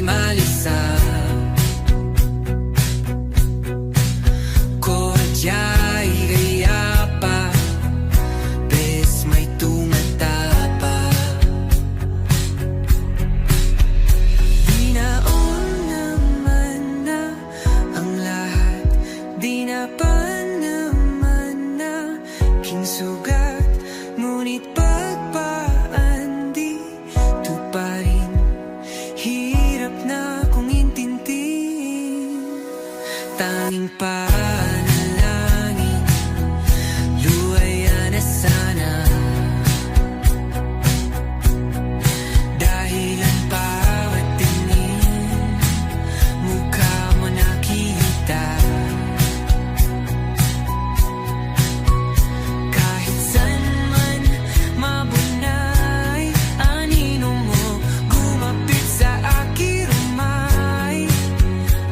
malisa ko jay gaya pa bes may tumata pa di na on naman na ang lahat di na pa naman na kinsugat ngunit pagpaan di tuparin hirap na kung intintin tanging panalangin luwaya na sana dahil ang bawat tingin mukha mo nakita kahit saan man mabunay anino mo gumapit sa aking rumay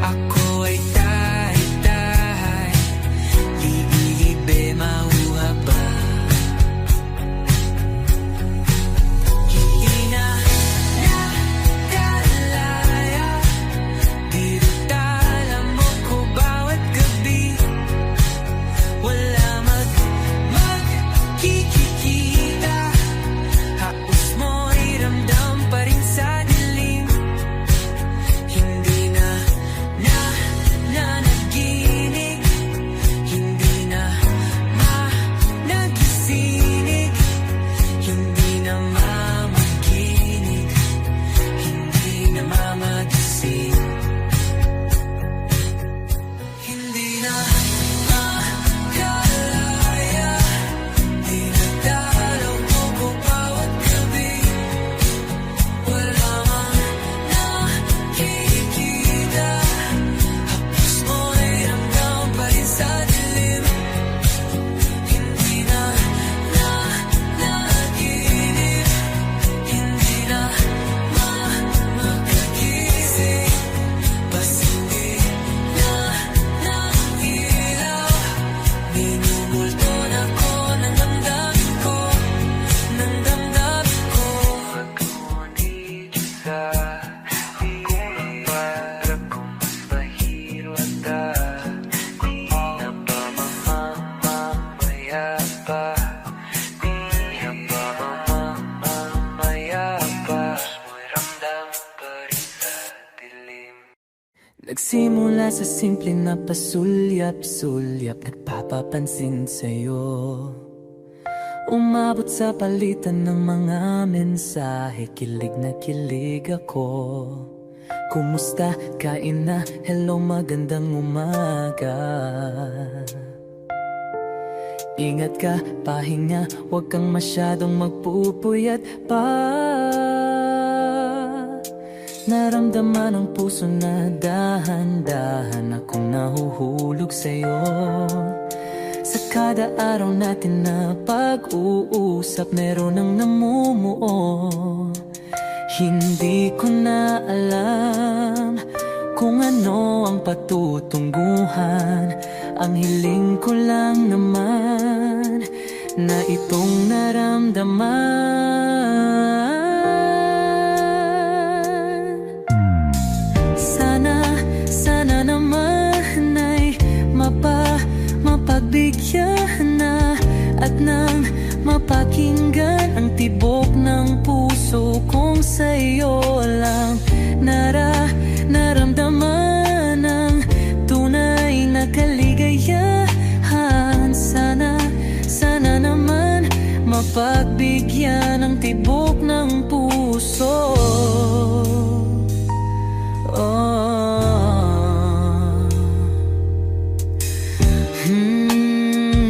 ako ay tahay-tahay libe mauha ba hindi na nakalaya dirutala mo ko bawat gabi wala magkikita haos mo'y ramdam pa rin sa dilim hindi na nanaginig hindi na nagising hindi na mamaginig hindi na mamagising hindi na makalaya dinadalaw mo ko bawat gabi wala mang nakikita hapos mo'y ramdam pa rin sa dilim hindi na nanaginip hindi na makagising bas hindi na nailaw minumulto na ko ng damdamin ko ng damdamin ko ngunit sa hirap kung mas mahiro at di na ba mamamaya pa di na ba mamamaya pa mo'y ramdam pa rin sa dilim nagsimula sa simple na pasulyap-sulyap nagpapapansin sa'yo umabot sa palitan ng mga mensahe kilig na kilig ako kumusta, kain na, hello magandang umaga ingat ka, pahinga, huwag kang masyadong magpupuyat pa naramdaman ang puso na dahan-dahan akong nahuhulog sa'yo sa kada araw natin na pag-uusap meron ang namumuo hindi ko na alam kung ano ang patutunguhan ang hiling ko lang naman na itong naramdaman sana naman ay mapagbigyan na at nang mapakinggan ang tibok ng puso kong sa'yo lang naramdaman ang tunay na kaligayahan sana naman mapagbigyan ang tibok ng puso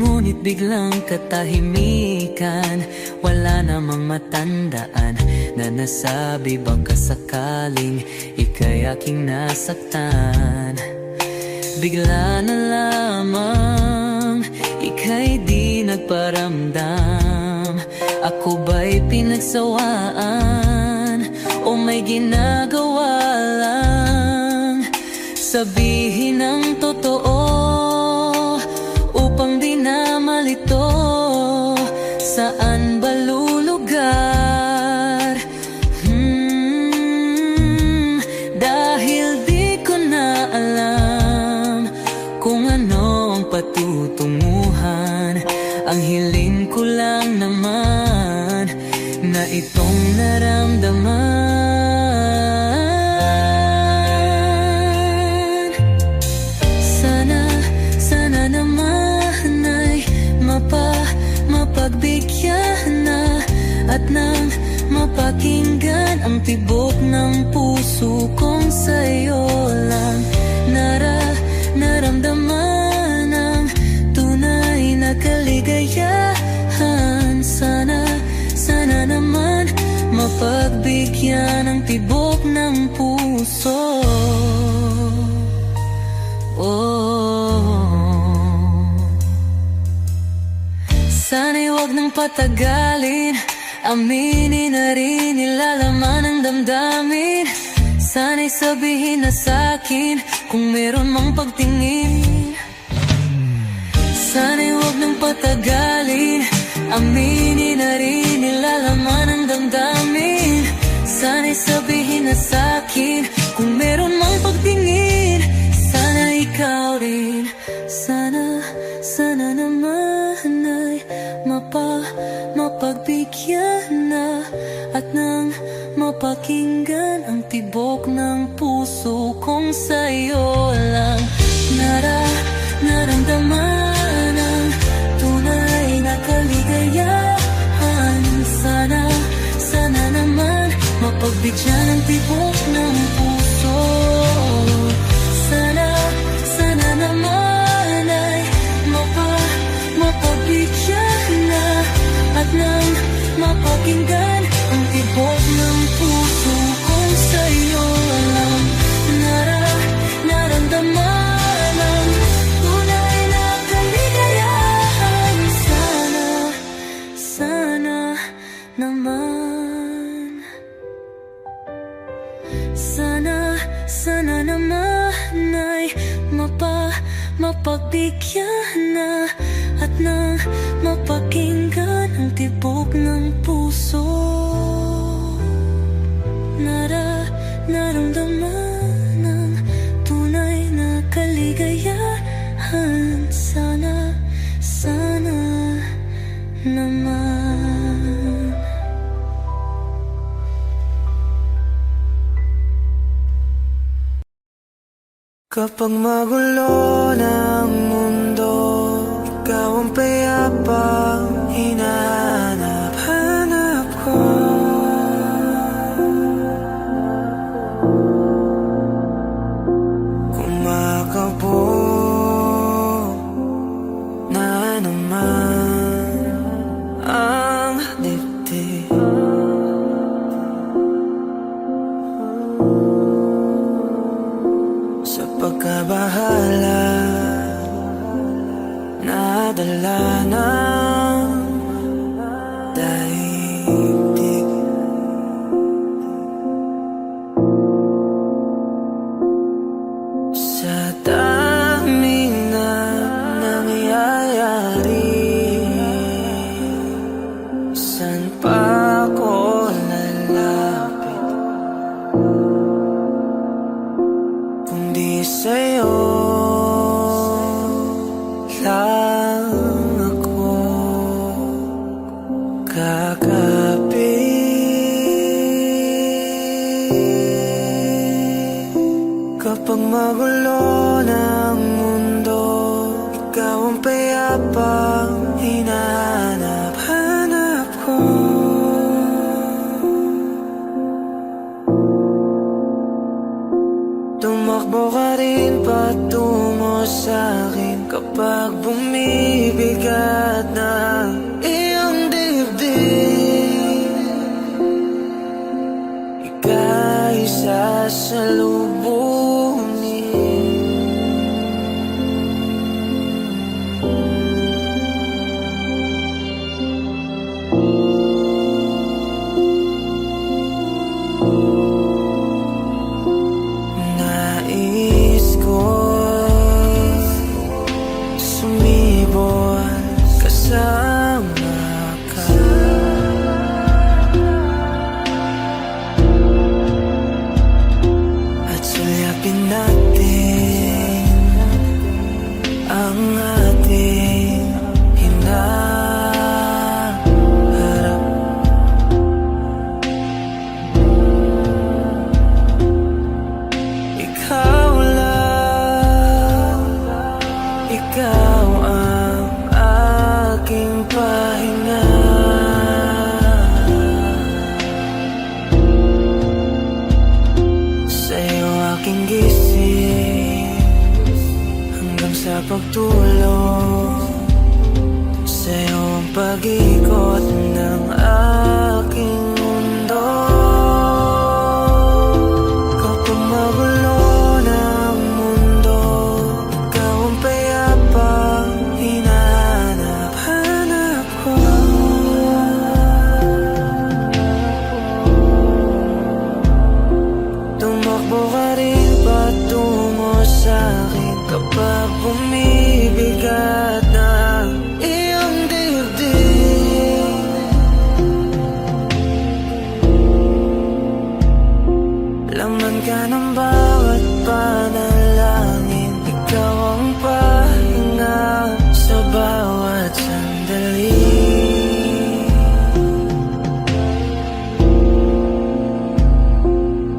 ngunit biglang katahimikan wala namang matandaan na nasabi baka sakaling ika'y aking nasaktan bigla na lamang ika'y di nagparamdam ako ba'y pinagsawaan o may ginagawa lang sabihin ang totoo upang di na malito saan ba lulugar tibok ng puso kong sa'yo lang naramdaman ang tunay na kaligayahan. Sana naman mapagbigyan ng tibok ng puso. Sana'y huwag nang patagalin, aminin na rin nilalaman ng damdamin. Sana'y sabihin na sa'kin kung meron mang pagtingin. Sana'y huwag nang patagalin, aminin na rin nilalaman ng damdamin. Sana'y sabihin na sa'kin kung meron mang pagtingin. Sana ikaw rin, sana naman ay mapagbigyan na at nang mapakinggan ang tibok ng puso kong sa'yo lang naramdaman ang tunay na kaligayahan. Sana naman mapagbigyan ang tibok ng puso. Sana naman ay mapagbigyan na at nang mapakinggan ang tibok ng puso kong sa'yo lang naramdaman ang tunay na kaligayahan. Sana naman, sana naman ay mapagbigyan na at nang mapakinggan ang tibok ng puso. Naramdaman ang tunay na kaligayahan. Sana naman. Kapag magulo ng mundo, ikaw ang payapang hinahanap ko. Kumakabog na naman ang dibdib. Sa pagkabahala, nadala ng daigdig. Sa daming na nangyayari, saan pa ako lalapit kundi sa'yo lang ako kakapit. Kapag magulo ng mundo, ikaw ang payapang hinahanap ko. Tumakbo ka rin patungo sa'kin kapag bumibigat na iyong dibdib. Ika'y sasalubungin. Nais ko sumibol kasama ka. At sulyapin na aking gising hanggang sa pagtulog. Sa'yo ang pag-ikot ng aking mundo. Kapag magulo na ang mundo, ikaw ang payapang hinahanap ko. Tumakbo ka rin patungo sa'kin kapag bumibigat na iyong dibdib. Laman ka ng bawat panalangin, ikaw ang pahinga sa bawat sandali.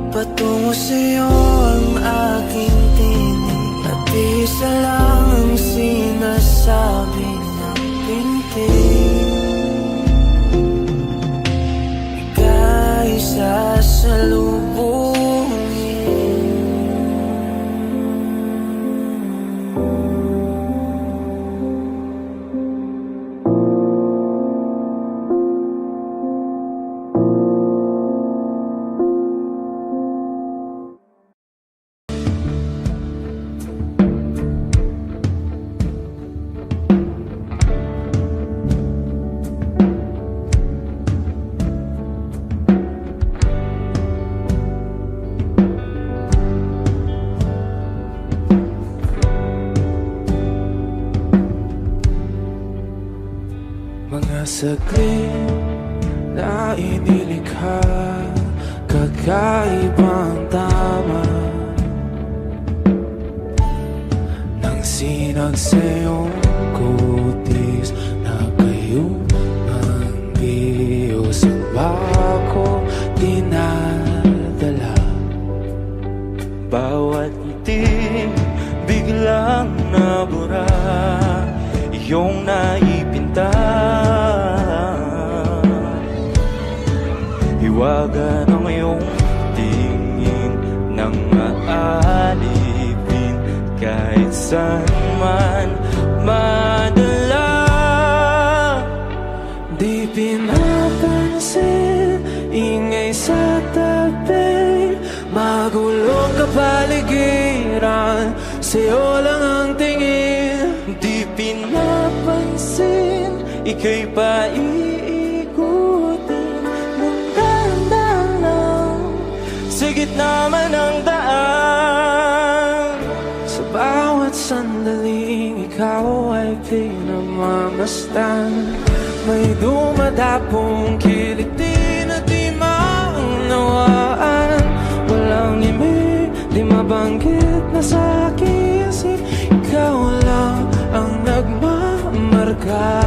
Patungo sa'yo ang aking tinig, at isa lang ang sinasabi ng pintig. Ika'y mga saglit na inilikha, kakaibang tama nang sinag sa iyong kutis na kayo ang biyos ang bako dinadala. Bawat itim biglang nabura, iyong naipinta. Hiwaga ng iyong tingin nang maalipin kahit saan man madala. Di pinapansin, ingay sa tabi, magulong kapaligiran, sa'yo lang ang tingin. Di pinapansin, ika'y paiikutin ng dahan-dahan lang sa gitna man ng daan. Sa bawat sandaling ikaw ay pinamamastan, may dumadapong kiliti na di maunawaan. Walang ibig, di mabanggit na sa aking isip, ikaw lang ang nagmamarka.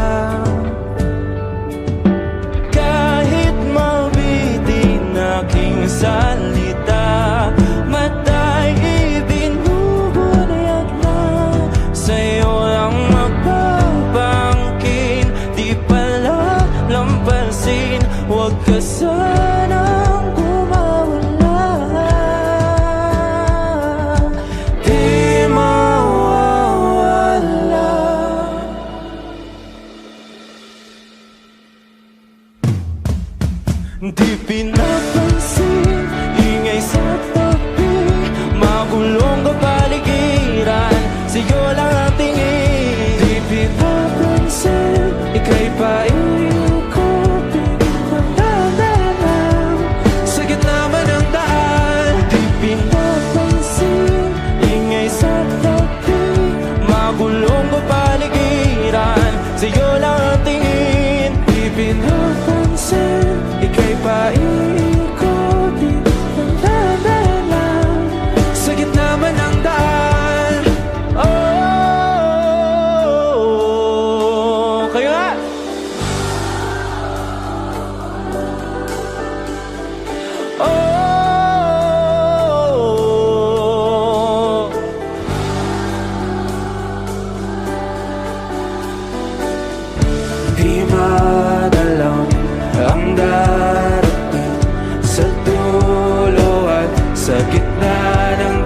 Kahit mabitin aking salita, mata'y ibinubunayag na, sa'yo lang magpapangkin. Di pala lampasin, huwag ka sanang kumawala. Di mawawala. Di pinapansin, ingay sa tabi, magulong kapaligiran, sa'yo lang ang tingin. Di pinapansin, ika'y paiikutin ng dahan-dahan sa gitna man ng daan. Di pinapansin, ingay sa tabi, magulong kapaligiran, sa'yo lang ang tingin. Di pinapansin, ika'y paiikutin ng dahan-dahan sa gitna man ng daan. Oh, kayo nga! Oh, di madalang ang darating sa dulo at sa gitna ng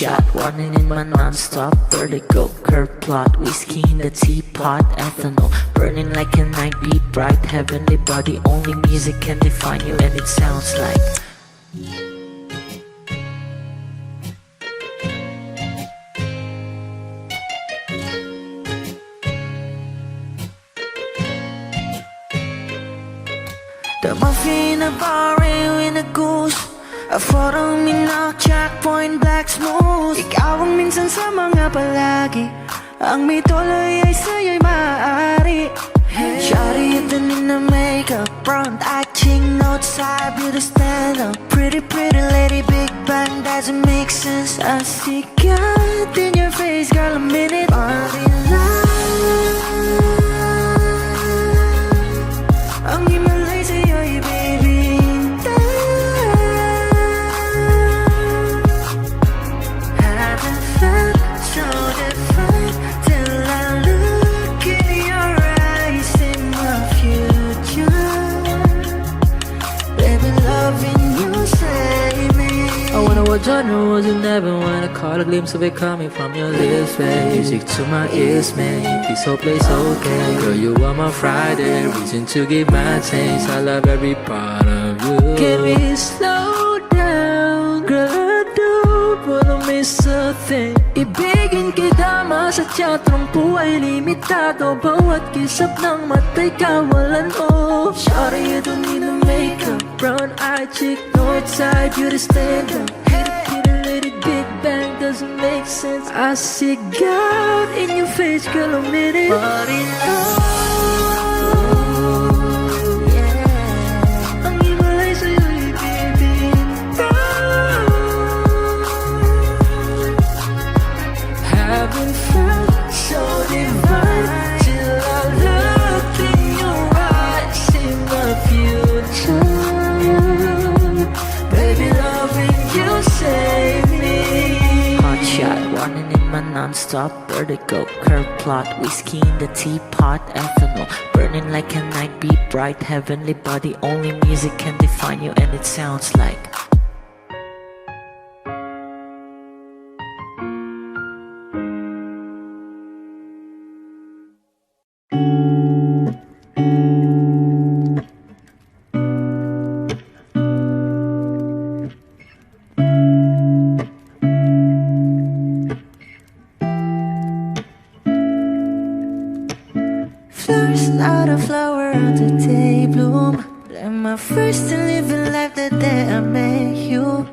shot, running in my non-stop vertigo. Curve plot, whiskey in the teapot, ethanol burning like a night, be bright, heavenly body. Only music can define you, and it sounds like the muffin in a bar in a goose. A photo mina, checkpoint, black smooth. Ikaw ang minsan sa mga palagi. Ang may tuloy ay sa'yo'y maaari. Shawty, ito in the makeup, front eye, ching, notes, side, beauty stand up. Pretty, pretty lady, big bang, doesn't make sense. I see God in your face, girl, a minute. Body light. Ang himalay sa'yo'y baby. Haven't felt so different till I look in your eyes in my future. Baby, loving you save me. I wonder what genre was in heaven when I caught a glimpse of it coming from your lips, babe. Music to my ears, man. This whole place okay. Girl, you are my Friday, reason to give my taste. I love every part of you. Can we slow down, girl? I don't wanna miss a thing. Ibigin kita, masadya trangpo ay limitado. Bawat kisap ng mata'y kawalan mo. Shawty, you don't need no makeup. Brown eye chick, north side, beauty stand up. Pretty lady, big bang, doesn't make sense. I see God in your face, girl, a minute. Body love, yeah. Ang himalay sa'yo'y bibig. Haven't felt so divine till I look in your eyes in the future. Baby, loving you save me. Hot shot, running in my non-stop vertigo. Curve plot, whiskey in the teapot, ethanol burning like a night, be bright, heavenly body. Only music can define you, and it sounds like flowers, not a flower until day bloom. I'm my first to live a life the day I met you.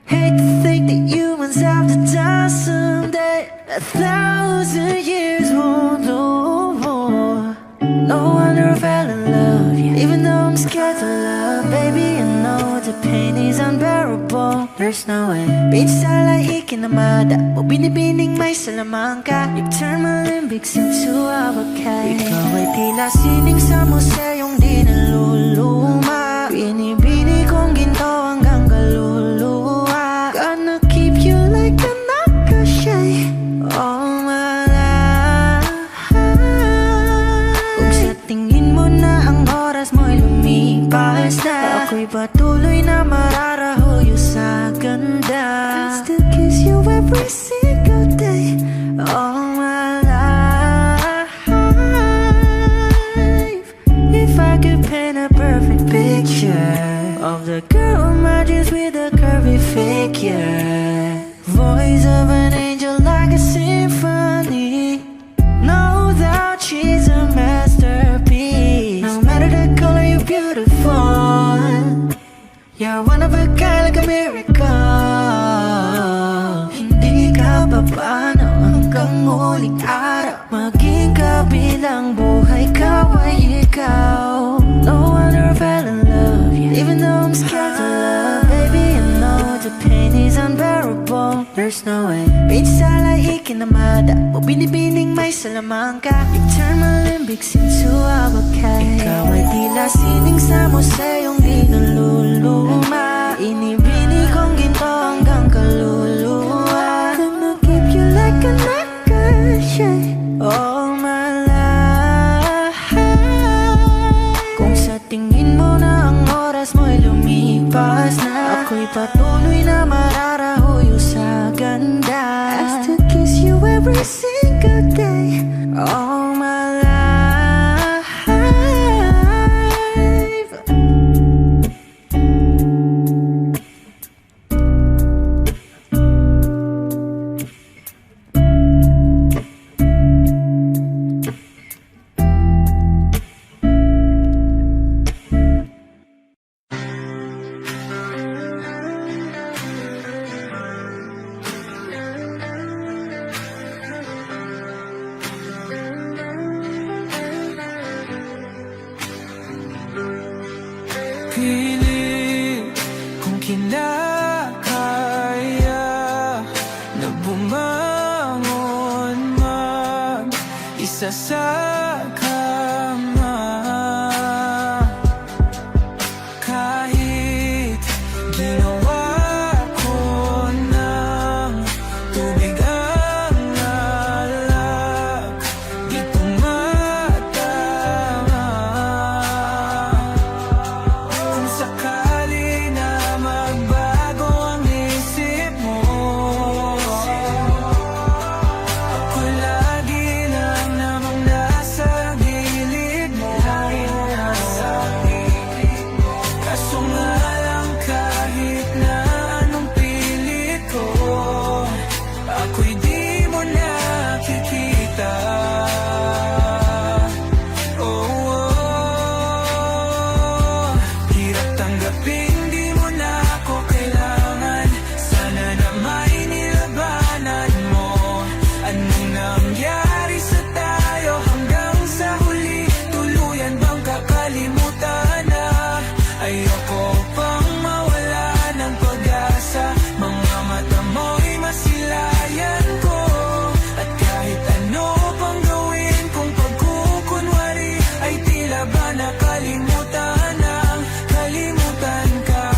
Hate to think that humans have to die someday. 1,000 years won't know more. No wonder I fell in love, yeah. Even though I'm scared to love, baby, I know the pain is unbearable. There's no way. Pinsala ikinamada mo binibining may salamangka. You turn my limbics into avocado. Ikaw ay tila sining sa museyong di naluluma. Binibini kong ginto hanggang kaluluwa. Gonna keep you like a nakashay all my life. Kung sa tingin mo na ang oras mo'y lumipas na, ako'y patuloy na mararahuyo sa ganda. I still kiss you every single day all my life. If I could paint a perfect picture of the girl in my dreams with a curvy figure, voice of an angel like a symphony. No doubt she's a masterpiece. No matter the color, you're beautiful. You're one of a kind, like a miracle. Hindi ka papaano hanggang muling araw. Maging kabilang buhay ka ay ikaw. No wonder I fell in love, yeah. Even though I'm scared to love, baby, I know the pain is unbearable. There's no way. Pinsala ikinamada mo binibining may salamangka. You turn my limbics into avocado. Ikaw ay tila sining sa museyong di naluluma. Inibini kong ginto hanggang kaluluwa. Gonna keep you like a nakashay all my life. Kung sa tingin mo na ang oras mo'y lumipas na, ako'y patuloy na mararahuyo sa ganda. every single day all my life. Pilit kung kinakaya na bumangon mag-isa sa kama. Kahit ginawa ko ng tubig ang alak, di tumatama. Kung sakali na magbago ang isip mo, ako lagi lang namang nasa gilid mo. Kaso nga lang kahit na anong pilit ko, ako'y di mo nakikita. Hirap tanggapin, di mo na ako kailangan. Sana na may nilabanan mo. Anong nangyari sa tayo hanggang sa huli? Tuluyan bang kakalimutan na? Ayoko pang mawala ng pag-asa. Mga mata mo'y masilayan ko. At kahit ano pang gawin kung pagkukunwari, ay tila ba nakalimutan ng kalimutan ka.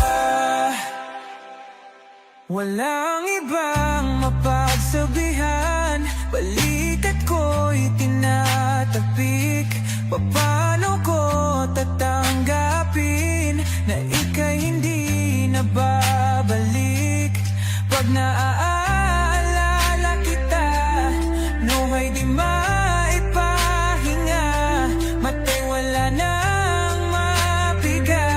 Walang ibang mapagsabihan, balikat ko'y tinatapik. Paano ko tatanggapin na ika'y hindi na babalik? Pag naaalala kita, nuhay di maipahinga, matay wala nang mapiga.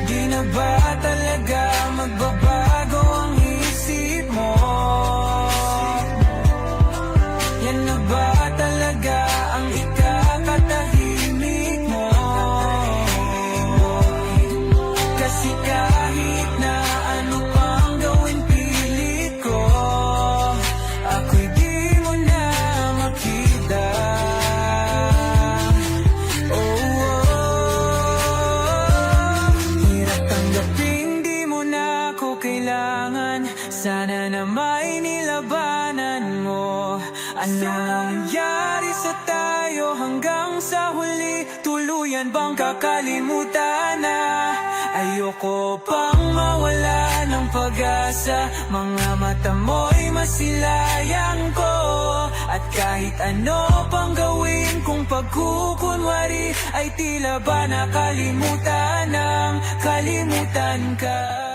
Di na ba talaga magbabago ang isip mo? Yan na ba talaga ang ikakatahimik mo? Kasi kahit na ano pang gawin pilit ko, ako'y di mo na makita. Hirap tanggapin, di mo na ako kailangan. Sana na may nilabanan mo. Anong nangyari sa tayo hanggang sa huli? Tuluyan bang kakalimutan na? Ayoko pang mawala ng pag-asa. Mga mata mo'y masilayan ko. At kahit ano pang gawin kung pagkukunwari, ay tila ba nakalimutan ng kalimutan ka.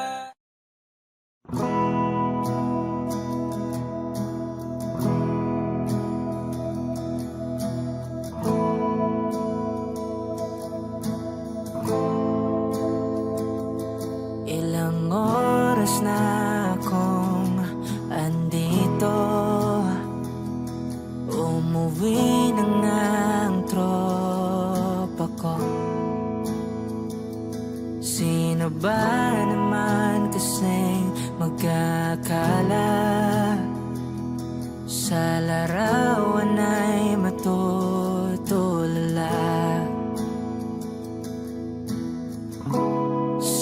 Ilang oras na akong andito, umuwi na nga ang tropa ko. Sino ba naman kasing magkakala sa larawan ay matutulala?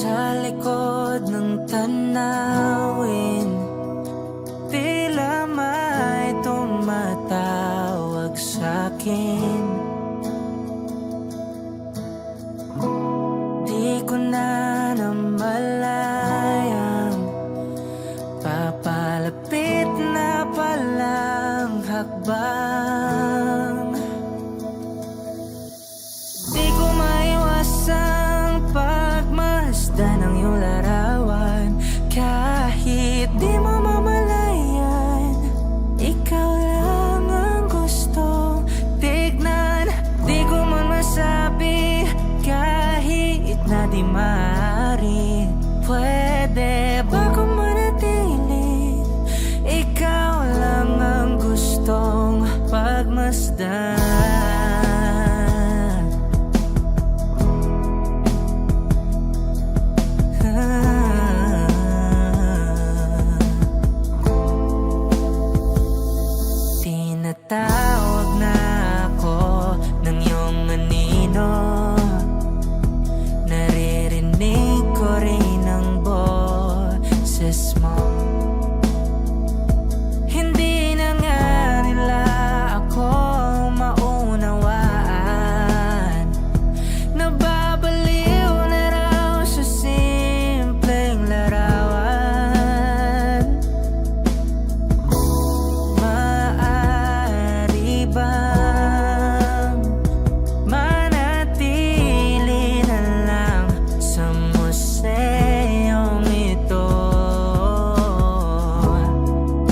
Sa likod ng tanawin, tila may tumatawag sa'kin. Di ko na namalayang papalapit na palang hakbang. Di ko maiwasang pagmasdan ng iyong larawan, kahit pwede ba kung manatili? Ikaw lang ang gustong pagmasdan. Tinatawag na ako ng iyong anino, naririnig ko rin ang boses mo. Hindi na nga nila ako maunawaan, nababaliw na raw sa simpleng larawan. Maaari bang manatili na lang sa museyong ito?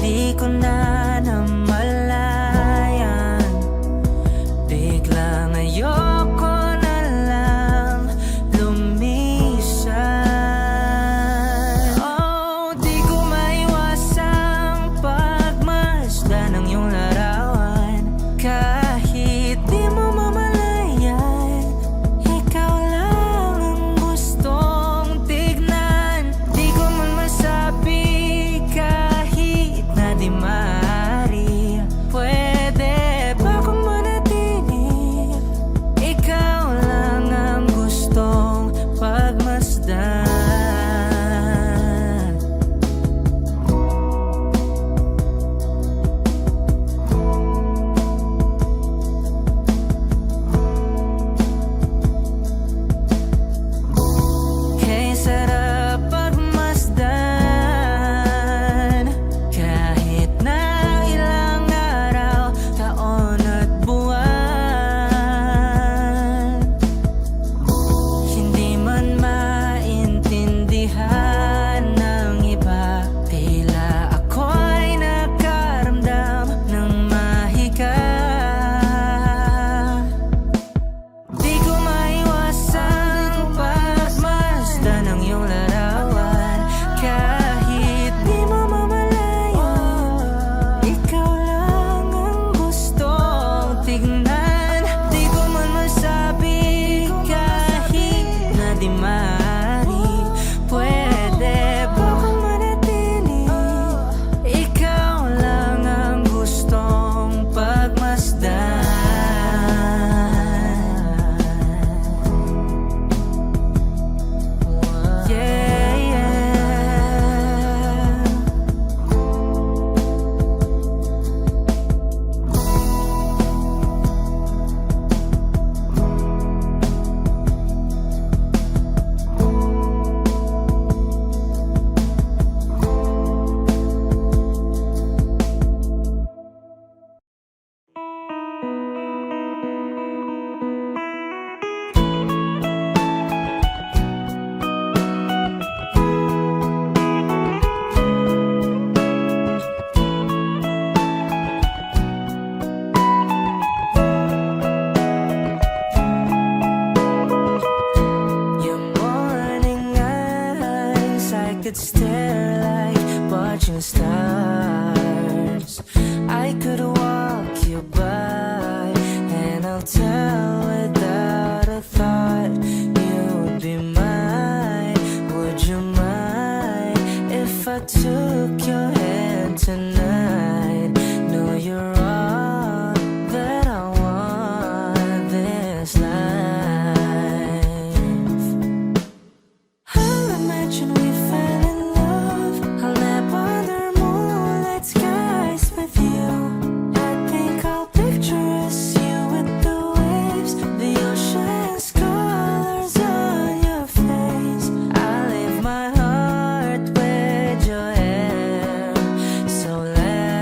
Di ko na namalayan, biglang ayoko na lang lumisan. Oh, di ko maiwasang pagmasdan ng iyong larawan. Kahit di mo mamalayan, ikaw lang ang gustong tignan. Di ko man masabi kahit na di maaari, pwede ba kung manatili? Ikaw lang ang gustong pagmasdan. Kay sarap pagmasdan, kahit na ilang araw, taon at buwan. Hindi man maintindihan ng iba, tila ako'y nakaramdam ng mahika. Di ko maiwasang pagmasdan ng iyong larawan. Kahit di mo mamalayan, ikaw lang ang gustong tignan. Di ko man masabi kahit na di maaari, pwede ba kung manatili? Ikaw lang ang gustong pagmasdan. Yeah, yeah. Your morning eyes, I could stare like watching stars. I could walk you by, and I'll tell without a thought you would be mine. Would you mind if I took your hand tonight? No, you're all that I want this life. I'll imagine we fell in love. I'll nap under moonlight skies with you. I think I'll picture us, you with the waves, the ocean's colors on your face. I'll leave my heart with your hair, so let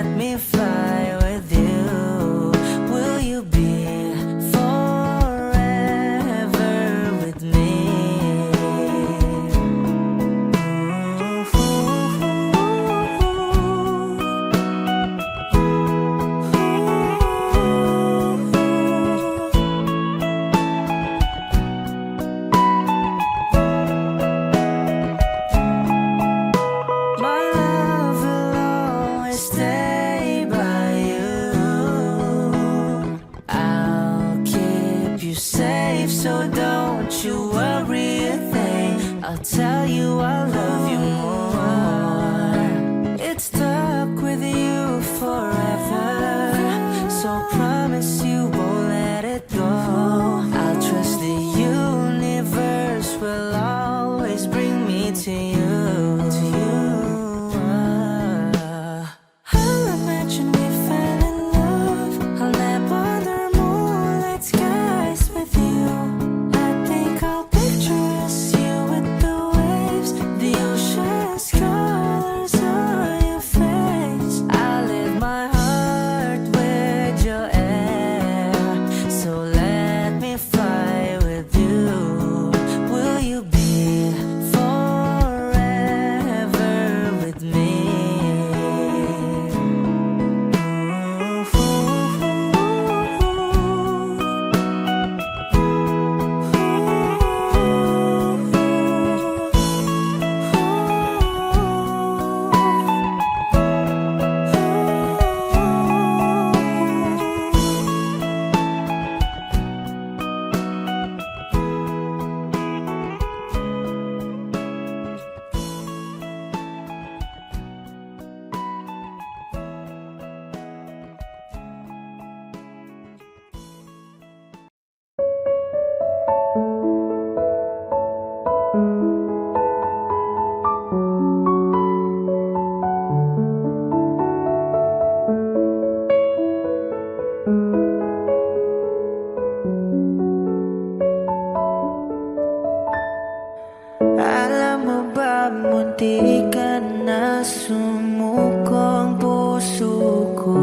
di ka na sumuko ang puso ko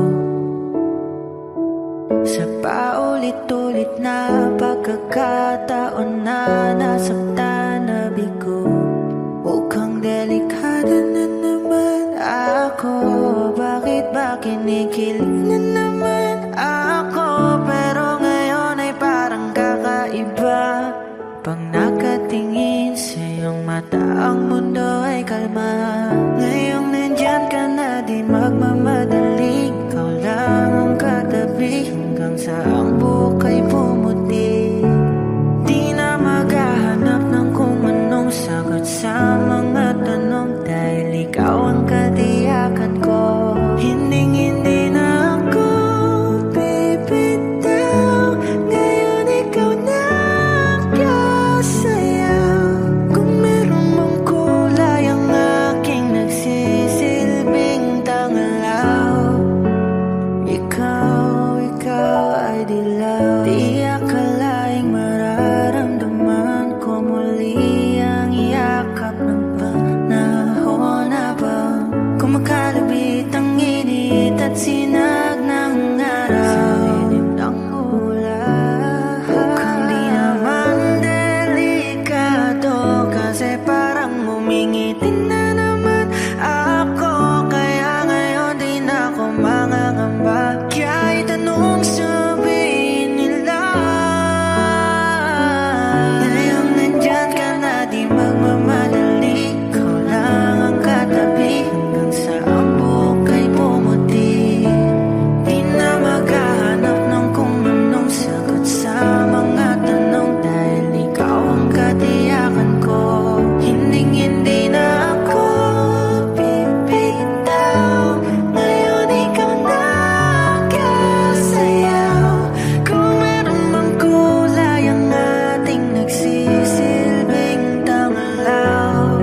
sa paulit-ulit na pagkakataon na nasaktan na bigo. Mukhang delikado na naman ako. Bakit ba kinikilig na naman ako? Pero ngayon ay parang kakaiba. Pag nakatingin sa iyong mata, ang mundo ay kalma. Ngayong nandyan ka na, di magmamadali. Ikaw lang ang katabi hanggang sa ang buhok ay pumuti. Di na maghahanap ng kung anong sagot sa mga tanong, dahil ikaw ang katiyakan ko. Hindi na ako bibitaw. Ngayon ikaw na kasayaw. Kung meron mang kulay ang aking nagsisilbing tangalaw, ikaw ay dilaw. Di akalaing mararamdaman ko muli ang yakap ng panahon habang kumakalabit ang init at sinag ng araw sa lilim ng ulan. Mukhang di naman delikado, kasi parang umingiti na naman ako. Kaya ngayon di na ako mangangamba. Kahit anong sabihin nila, ngayong nandyan ka na, di magmamadali. Ikaw lang ang katabi hanggang sa ang buhok ay pumuti. Di na maghahanap ng kung anong sagot sa mga tanong, dahil ikaw ang katiyakan ko. Hindi na ako bibitaw. Ngayon ikaw na kasayaw. Kung meron mang kulay ang ating nagsisilbing tangalaw,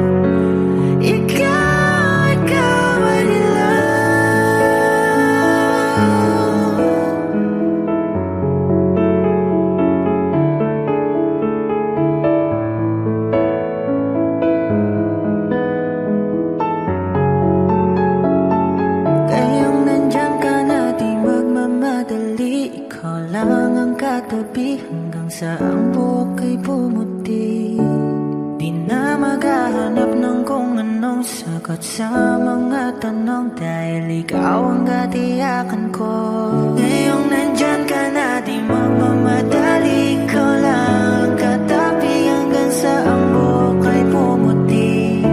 ikaw ay dilaw. Ngayong nandyan ka na, di magmamadali. Ikaw lang ang katabi hanggang sa ang buhok ay pumuti. Di na maghahanap ng kung anong sagot sa mga tanong, dahil ikaw ang katiyakan ko. Ngayong nandyan ka na, di magmamadali. Ikaw lang ang katabi hanggang sa ang buhok ay pumuti.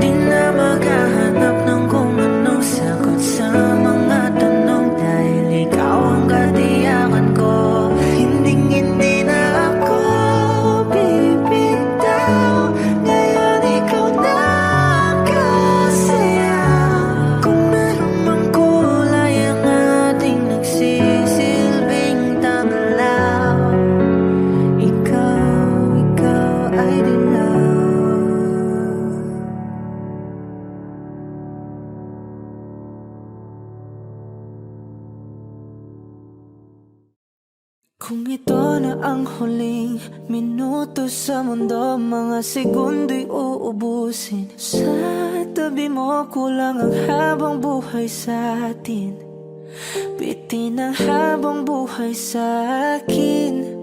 Di na maghahanap ng kung anong sagot sa mga tanong, dahil ikaw ang katiyakan ko. Hindi na ako bibitaw. Ngayon ikaw na kasayaw. Kung meron mang kulay ang ating nagsisilbing tangalaw, ikaw ay dilaw. Kung ito na ang huling minuto sa mundo, mga segundo'y uubusin. Sa tabi mo, kulang ang habang buhay sa atin. Bitin ang habang buhay sa akin.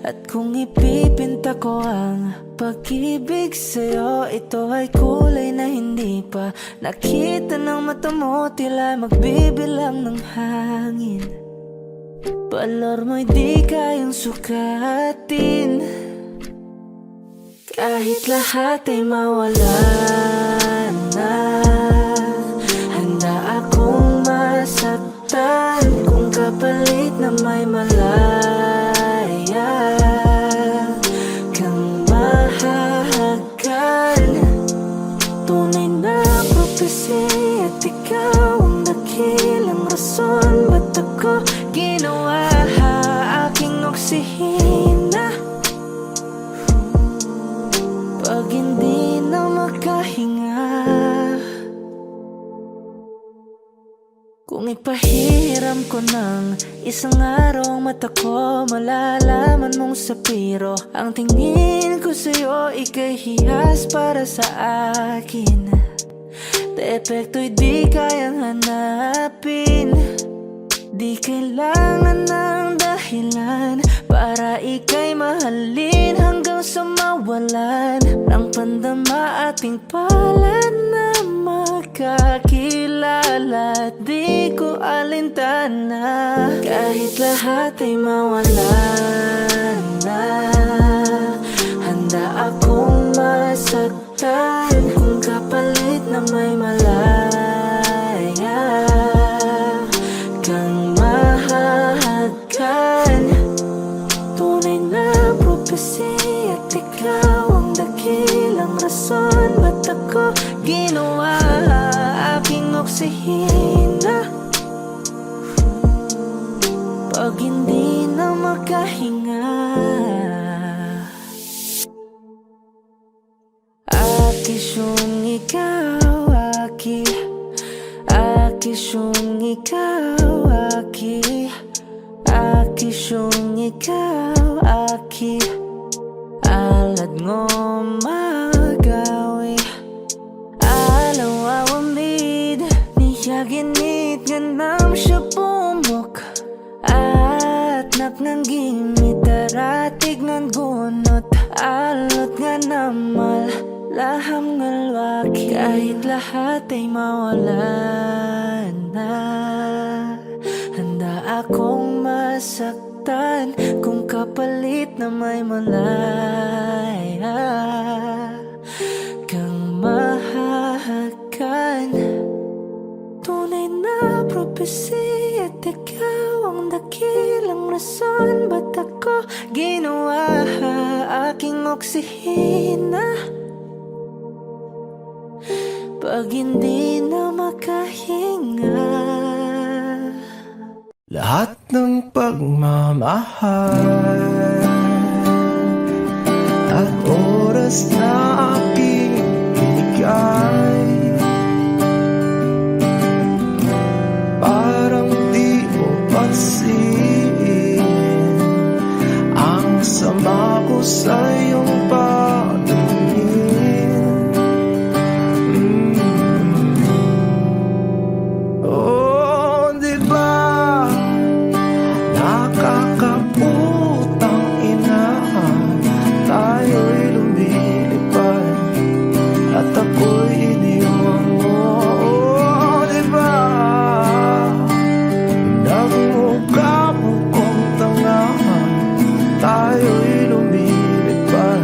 At kung ipipinta ko ang pag-ibig sa'yo, ito ay kulay na hindi pa nakita ng mata mo, tila magbibilang ng hangin. Balor mo'y di kayang sukatin. Kahit lahat ay mawala na, handa akong masaktan kung kapalit na may malaya kang mahahagan. Tunay na prophecy at ikaw ang dakilang rason ba't ako ginawa aking oksihina. Pag hindi na makahinga, kung ipahiram ko ng isang araw mata ko, malalaman mong sapiro ang tingin ko sa'yo, ika'y hiyas para sa akin. Epekto'y di kayang hanapin. Di kailangan ng dahilan para ika'y mahalin hanggang sa mawalan ng pandama ating palad na magkakilala. Di ko alintana kahit lahat ay mawalan na. Handa akong masaktan kung kapalit na may malaya kang mahahagkan. Tunay na prophecy at ikaw ang dakilang rason ba't ako ginawa aking oksihina pag hindi na makahinga. Akisyong ikaw, aki. Akisyong ikaw, aki. Akisyong ikaw, aki. Alad ngo magawi alaw awamid niya ginit ganam siya pumok at naknanggimit taratig ng gunot alot nga namal laham ngalwaki kahit lahat ay mawalan na. Handa akong masaktan kung kapalit na may malaya kang mahahagkan. Tunay na prophecy at ikaw ang dakilang rason ba't ako ginawa aking oksihina pag hindi na makahinga. Lahat ng pagmamahal at oras na aking binigay parang di mo pansin ang sama ko sa iyong pagtingin. Oh, di ba nakakaputang ina, tayo'y lumilipad at ako'y iniwan mo. Oh, di ba nagmukha mo kong tanga, tayo'y lumilipad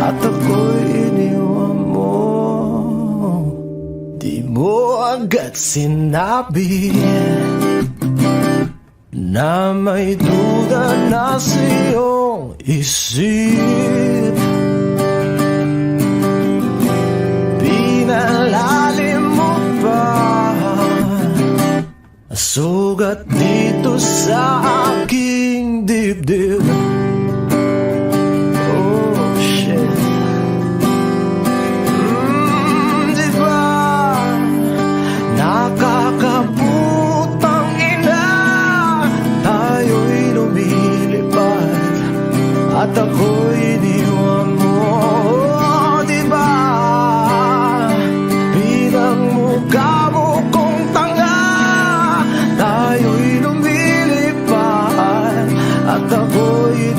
at ako'y iniwan mo. Di mo agad sinabi na may duda na sa iyong isip. Pinalalim mo pa sugat dito sa aking dibdib. Oh shit. Di ba nakakaputang ina, tayo'y lumilipad at ako'y iniwan mo. Oh, di ba pinagmukha mo kong tanga, tayo'y lumilipad at ako'y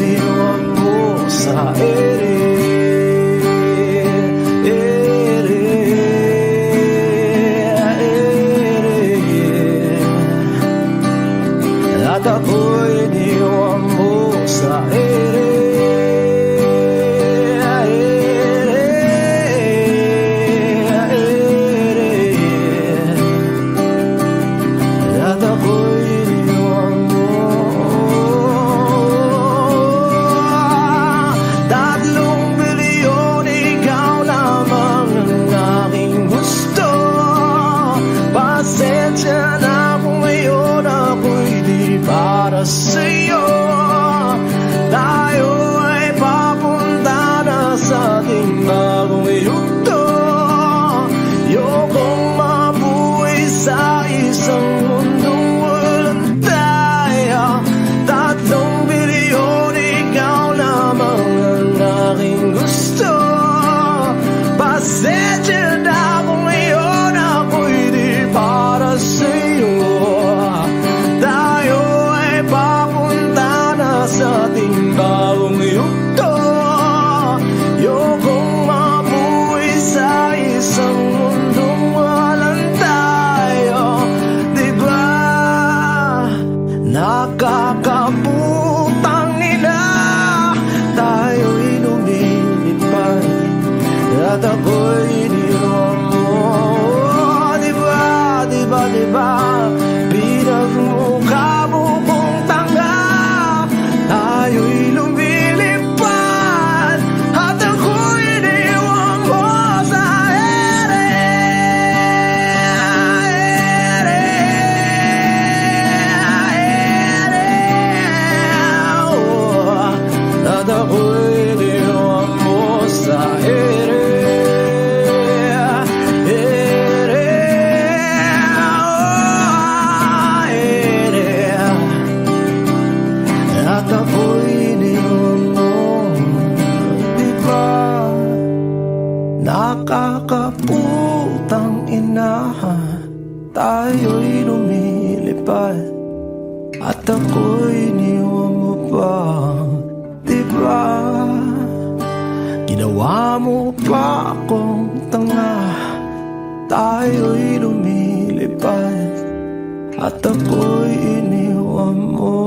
batang ina, tayo'y lumilipad at ako'y iniwan mo pa, diba? Ginawa mo pa akong tanga, tayo'y lumilipad at ako'y iniwan mo.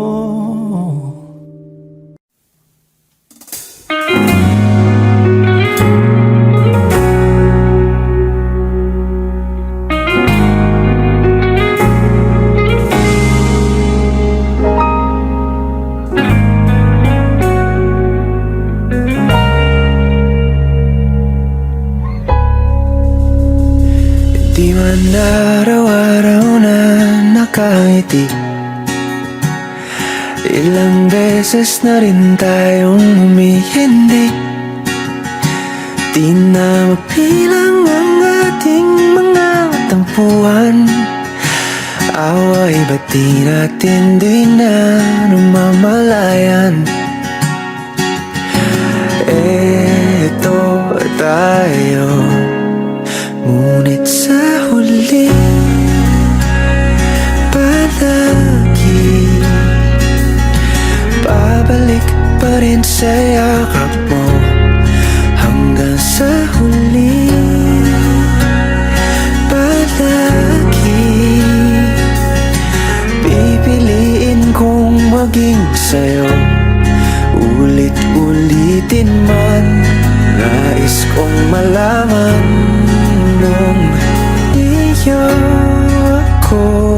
Di man araw-araw na nakangiti, ilang beses na rin tayong humihindi. Di na mapilang ang ating mga tampuhan, away ba't di natin di na namamalayan? Eto tayo, ngunit sa huli palagi babalik pa rin sa yakap mo. Hanggang sa huli palagi pipiliin kong maging sa'yo. Ulit-ulitin man, nais kong malaman nung iyo ako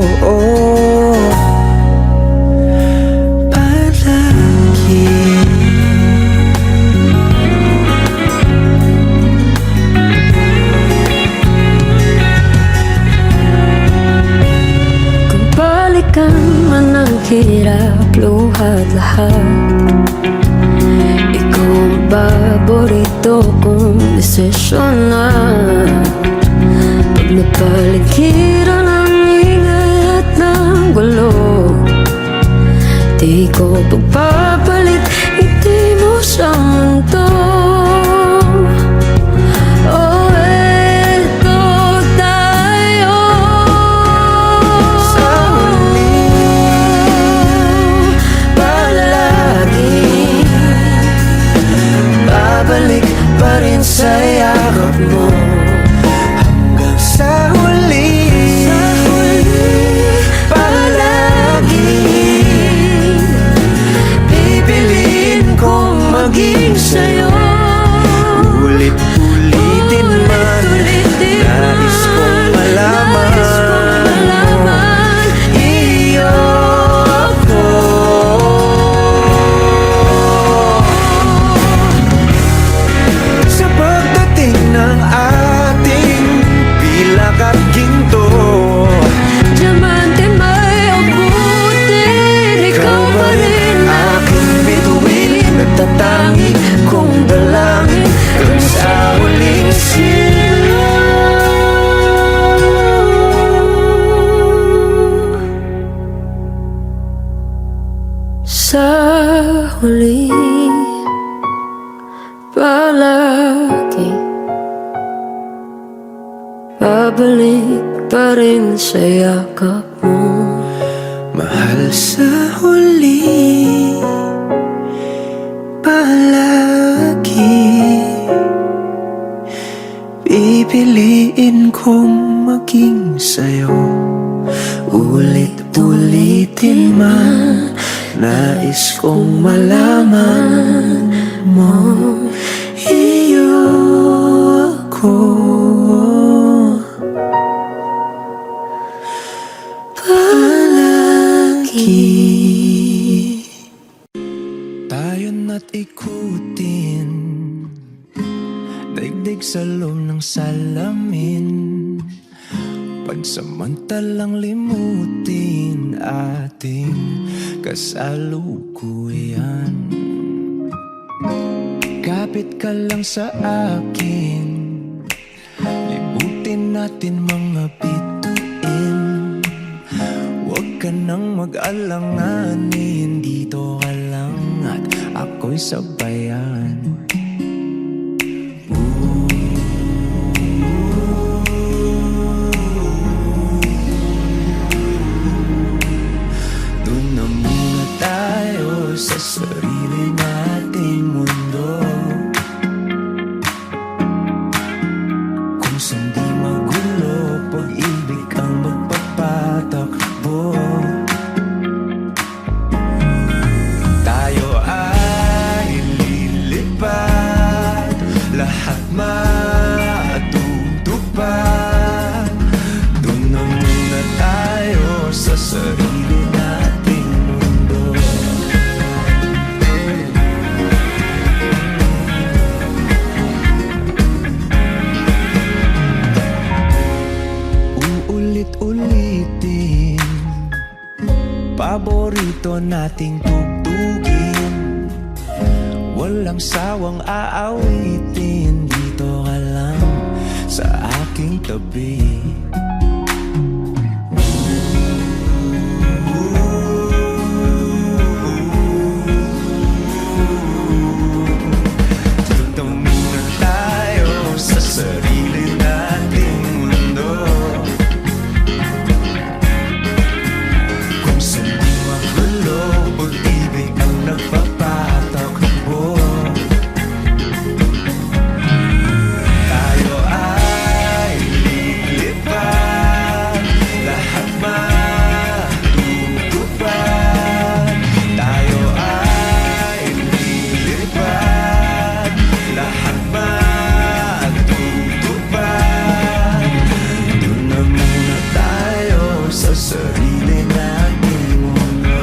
palagi. Kung balikan man ang hirap, luhat lahat, ikaw ang paborito kong desisyon na. Pag napaligiran ang ingay at ng gulo, di ko pagpapalit ngiti mo sa mundo. Oh, eto tayo Sa huli palagi babalik pa rin sa yakap mo. Hanggang sa huli palagi pipiliin kong maging sa'yo. Ulit-ulitin man, nais kong malaman iyo ako. Sa pagdating ng ating pilak at ginto, diamante may abutin, ikaw pa rin aking bituin, nagtatangi kong dalangin hanggang sa huling silo. sa huli palagi babalik pa rin sa yakap mo. Mahal, sa huli palagi pipiliin kong maging sa'yo. Ulit-ulitin man, nais kong malaman mo iyo ako palagi. Tayo na't ikutin, daigdig sa loob ng salamin, pagsamantalang limutin ating kasalukuyan. Kapit ka lang sa akin, libutin natin mga bituin. Huwag ka nang mag-alanganin, dito ka lang at ako'y sabayan. ulitin. Paborito nating tugtugin, walang sawang aawitin. Dito ka lang sa aking tabi. Tutumingin tayo sa sarili nating mundo, kung saan di magulo, pag-ibig ang nagpapatakbo. Tayo ay lilipad, lahat matutupad. Tayo ay lilipad, lahat matutupad. Doon na muna tayo sa sarili nating mundo.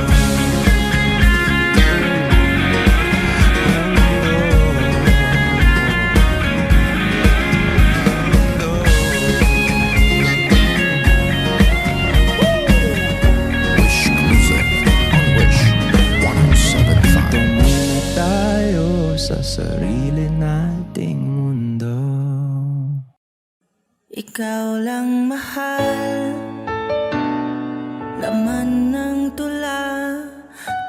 Wish Music on Wish 107.5. Tumingin tayo sa sarili nating mundo. Ikaw lang mahal, laman ng tula,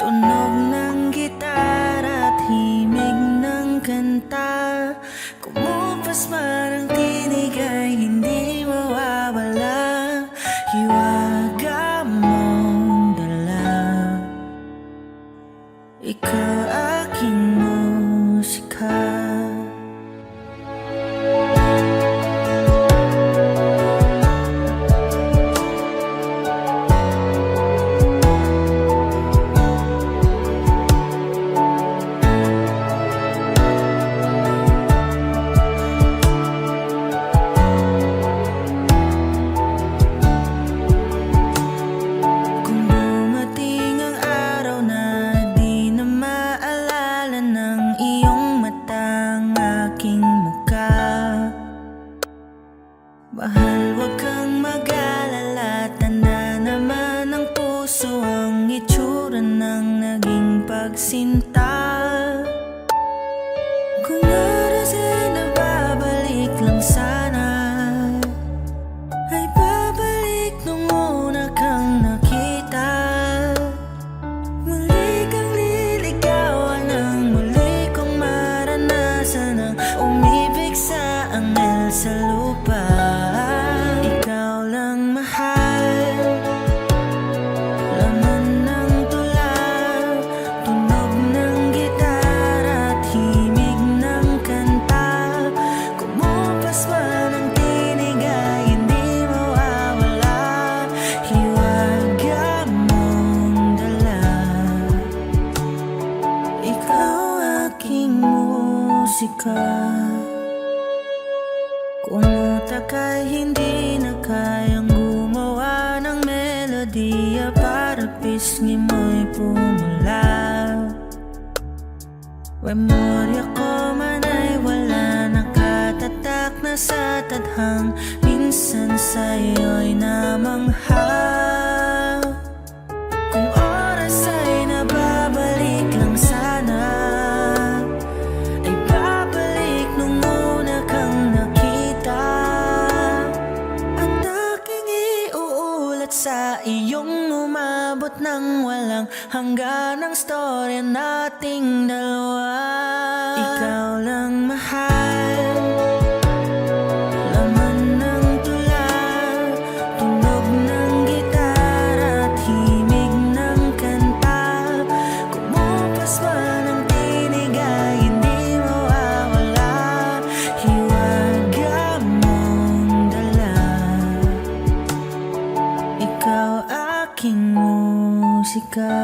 tunog ng gitara at himig ng kanta. Kumupas man ang tinig ay hindi mawawala, hiwaga mong dala. Ikaw aking musika. Kung dumating ang araw na di na maalala ng iyong matang aking muka, mahal, wag kang mag-alala, tanda naman ng puso ang itsura ng naging pagsinta. Kung oras ay nababalik lang sana, ay babalik nung una kang nakita. Muli kang liligawan, ang muli kong maranasan ang umibig sa anghel sa lupa. Ikaw lang mahal, laman ng tula, tunog ng gitara at himig ng kanta. Kumupas man ang tinig ay hindi mawawala, hiwaga mong dala. Ikaw aking musika. Kung utak ay hindi na kayang gumawa ng melodiya para pisngi mo'y pumula, memorya ko man ay wala, nakatatak na sa tadhang, minsan sa'yo'y namangha. Kung oras ay nababalik lang sana, ay babalik nung una kang nakita. At aking iuulat sa iyong umabot ng walang hanggan ang storya nating dalawa. Ikaw lang mahal, laman ng tula, tunog ng gitara at himig ng kanta. Kumupas man ang tinig ay hindi mawawala, hiwaga mong dala. Ikaw aking musika.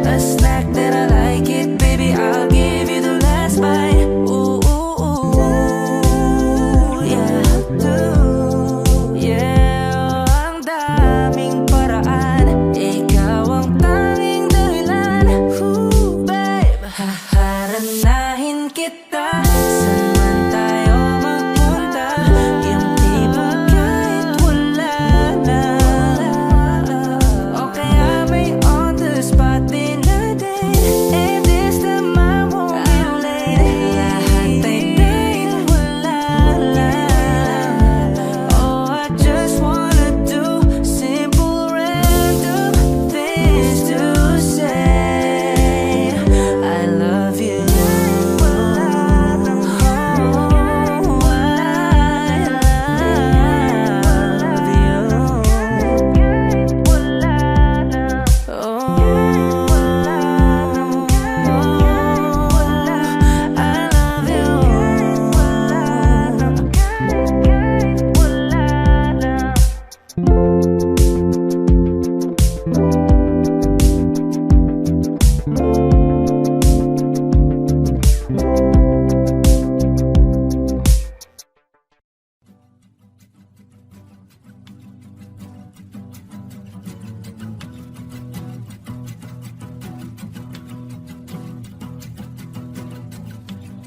a snack that I like it, baby, I'll give you the last bite. Ooh, ooh, ooh, yeah, yeah, ang daming paraan, ikaw ang tanging dahilan. Ooh, babe, haharanahin kita, saan man tayo magpunta, yung tipong kahit wala na, o kaya may on the spot din na date, and this time I won't be late. Lahat ay dahil wala lang. Oh, I just wanna do simple random things to say I love you.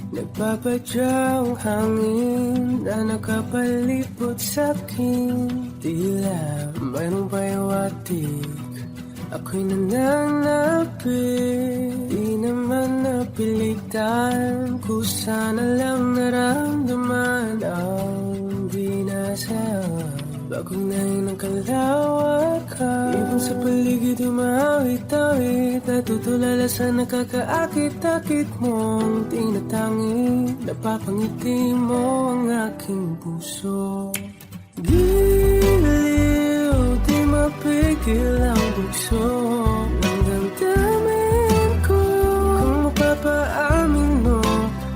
Nagpapadyang hangin na nakapalipot sa'kin, tila mayroong payawatik, ako'y nananapit. Di naman napilitan, kusana lang naramdaman ang binasa. Bagong nahin ang kalawakan, ibang sa paligid umawit-awit, natutulala sa nakakaakit-akit mong tinatangi. Napapangiti mo ang aking puso. Giliw, di mapigil ang bugso ng damdamin ko. Kung mapapaamin mo,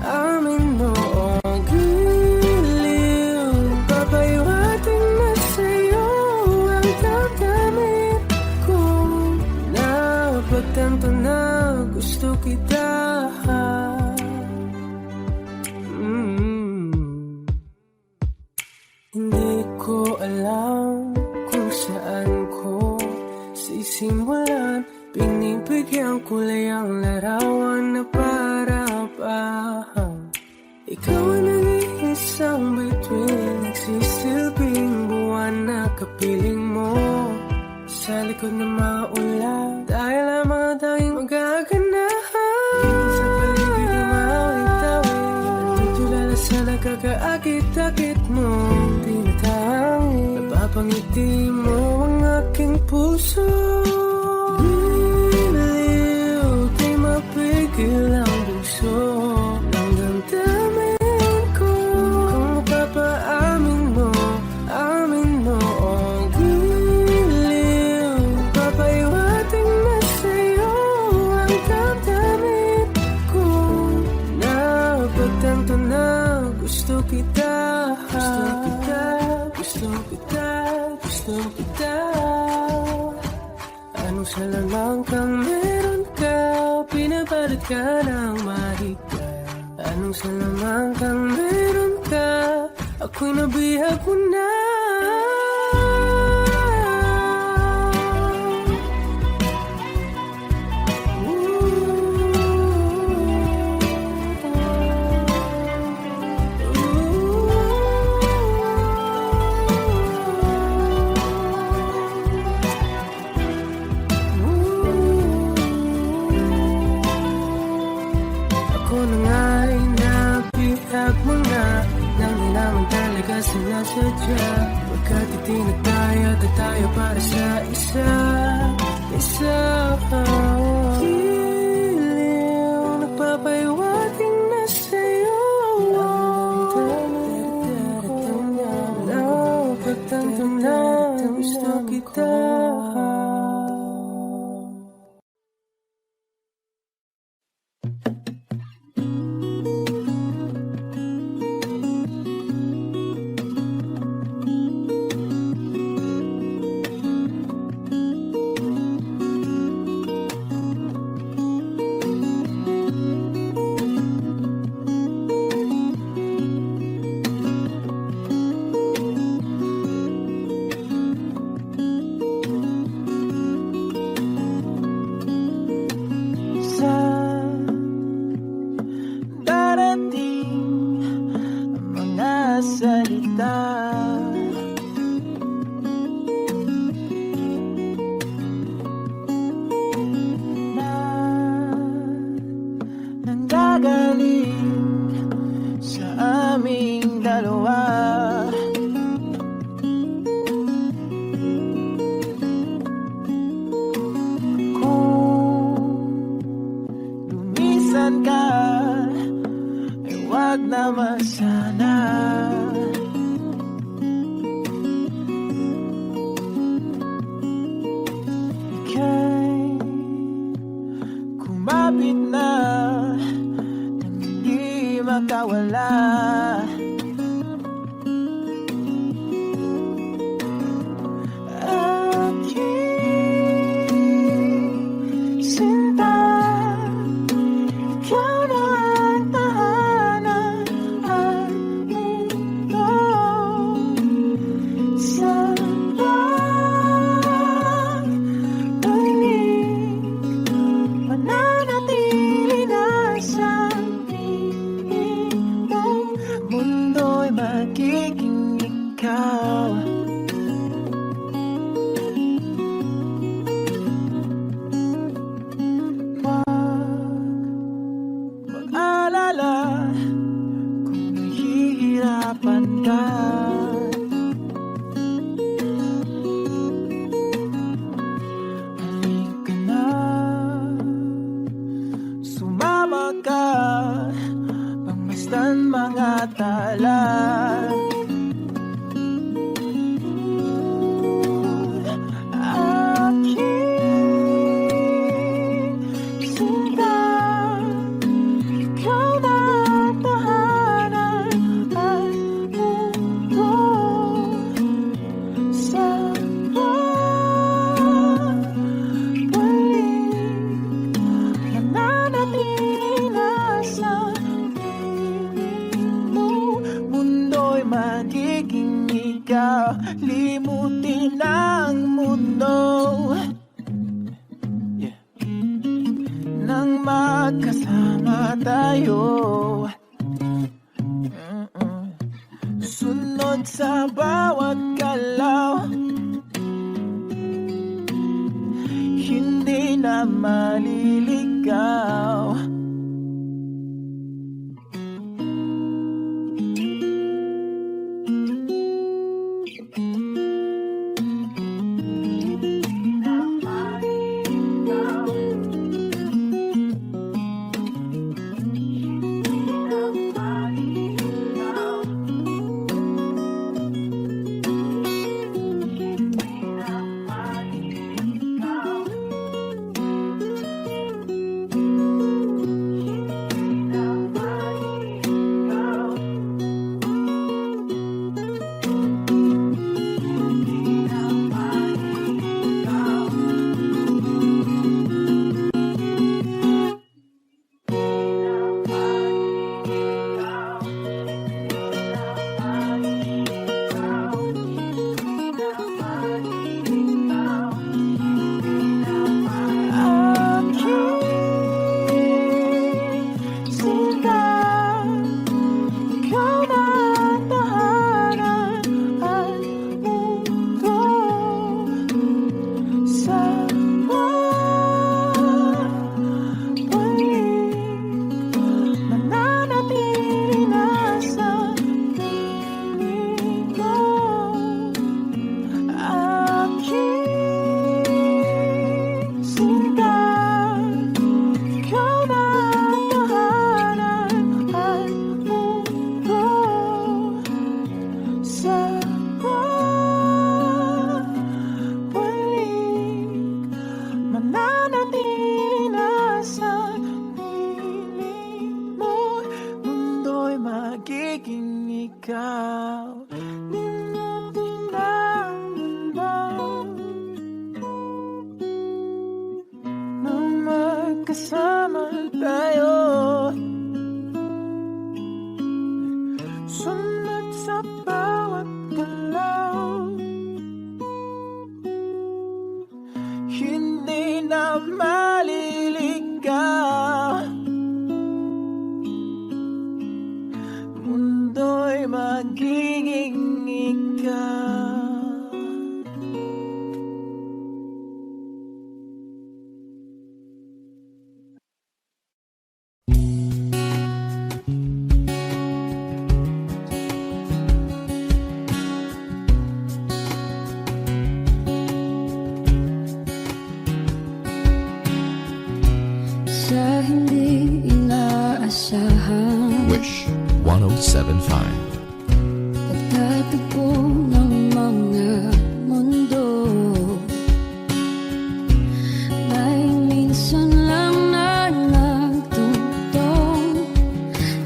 amin mo. Oh, giliw, papaiwating na sa'yo ang damdamin ko. Napagtanto na gusto kita. Hindi ko alam kung saan ko sisimulan. Pinibigyan kulay ang larawan na para-parahan. Ikaw ang nag-iisang bituin, nagsisilbing buwan na kapiling mo. Sa likod ng mga ulan, dahil ang mga tanging magaganahan. Sa paligid ng mawit-awit, natutulala sa nakakaakit-akit mo. Napapangiti mo ang aking puso. Giliw, di mapigil ang bugso ng damdamin ko. Kung mapapaamin mo, amin mo. Oh, giliw, papaiwating na sa'yo ang damdamin ko. Napagtanto na gusto kita. Gusto kita, gusto kita. Anong salamang kang meron ka, pinapalit ka ng mahika. Anong salamang kang meron ka, ako'y nabihag mo na. Sinasadya, pagkat itinataya tayo para sa isa. Giliw, nagpapaiwating na sa'yo ang damdamin. Napagtanto na gusto kita. minsan ka ay wag naman sana. Ika'y kumapit na nang hindi makawala. Limutin ang mundo, nang magkasama tayo. Sunod sa bawat galaw, hindi na maliligaw. Sa hindi inasahan. Wish 1075. Pagtatagpo ng mga mundo, may minsan lang na nagtungtong,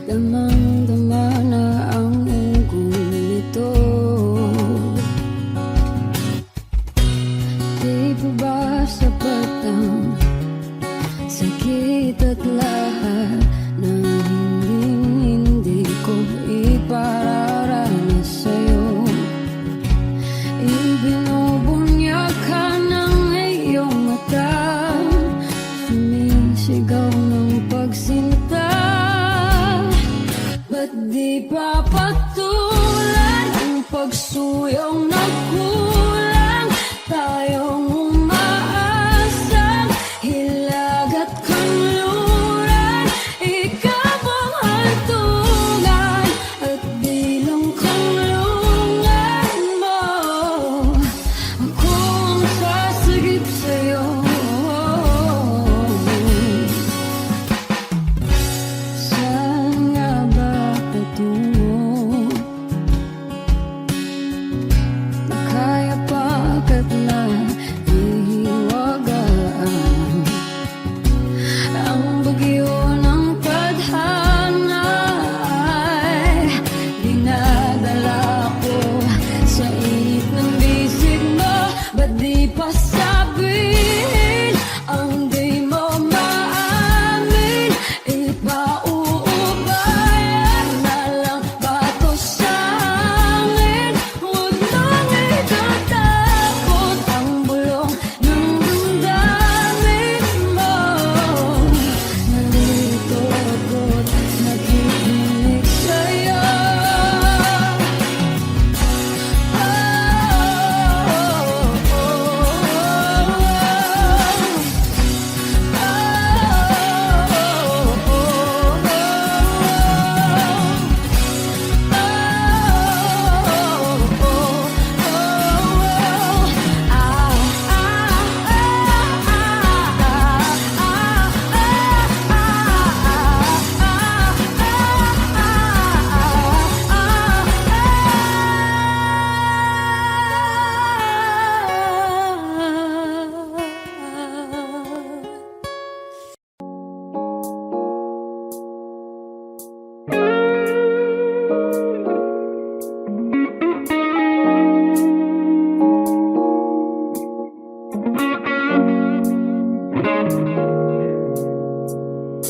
damang-dama na ang unggoy nito. Di pa ba sapat ang sakit at lahat ng hindi ko ipararanas sa'yo? Ibinubunyag ka ng iyong mata, sumisigaw ng pagsinta. Ba't di pa patulan ang pagsuyong nagkulang? Tayong umaasang hilag at kanluran, ikaw ang hantungan at bilang kanlungan mo. Ako ang sasagip sa'yo. Saan nga ba patungo? Kaya pagkat na ihiwagaan ang bagyo ng tadhana ay dinadala ko sa init ng bisig mo. Ba't di pa sabihin ang di mo maamin? Ipauubayan na lang ba to sa akin? Huwag nang itatakot ang bulong ng damdamin mo. Nandito ako't nakikinig sa'yo.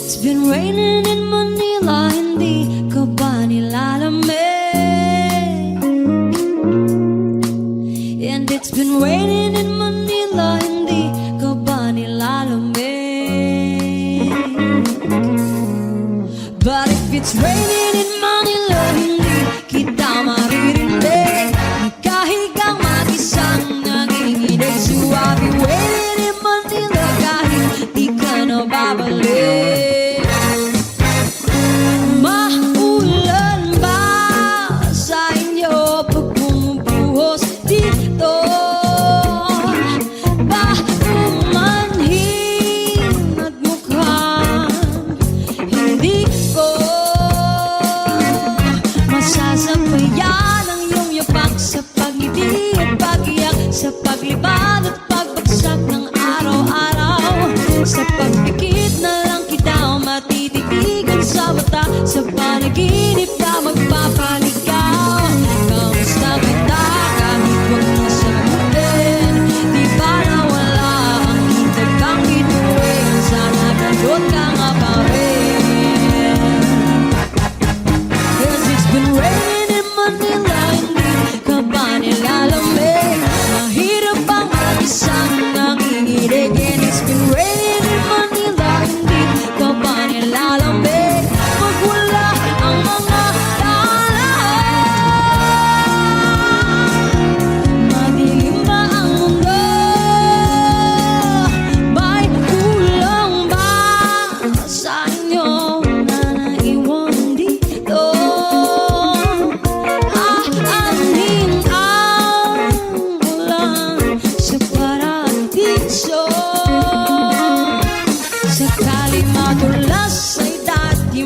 It's been raining in Manila, hindi ka ba nilalamig? And it's been raining in Manila, hindi ka ba nilalamig? But if it's raining in Manila, hindi kita maririnig. Nagkahigang mag-isang nanginginig. So I'll be waiting in Manila kahit di ka na babalik. Maulan ba sa inyo pag bumubuhos dito? Ba umanhin at mukhang hindi ko masasabayan ang iyong yapak sa pag-ibig at pag-iyak, sa paglibad at pagbagsak ng araw-araw. Sa pagpikit na lang kita matititigan sa mata, sa panaginip na magpapaligaw. Kamusta kita kahit wag mo sagutin? Di ba nawala ang hintag kang bituin? Sana nandun ka nga pa rin. 'Cause it's been raining in Manila, hindi ka ba nilalamig? Mahirap bang mag-isang nanginginig? And it's been raining in Manila, hindi ka ba nilalamig? Pag wala ang mga daan, madilim ba ang mundo? May kulang ba sa inyo na naiwan dito? Aanhin ang ulan sa paradiso. Sakaling madulas ay dati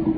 Thank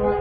you.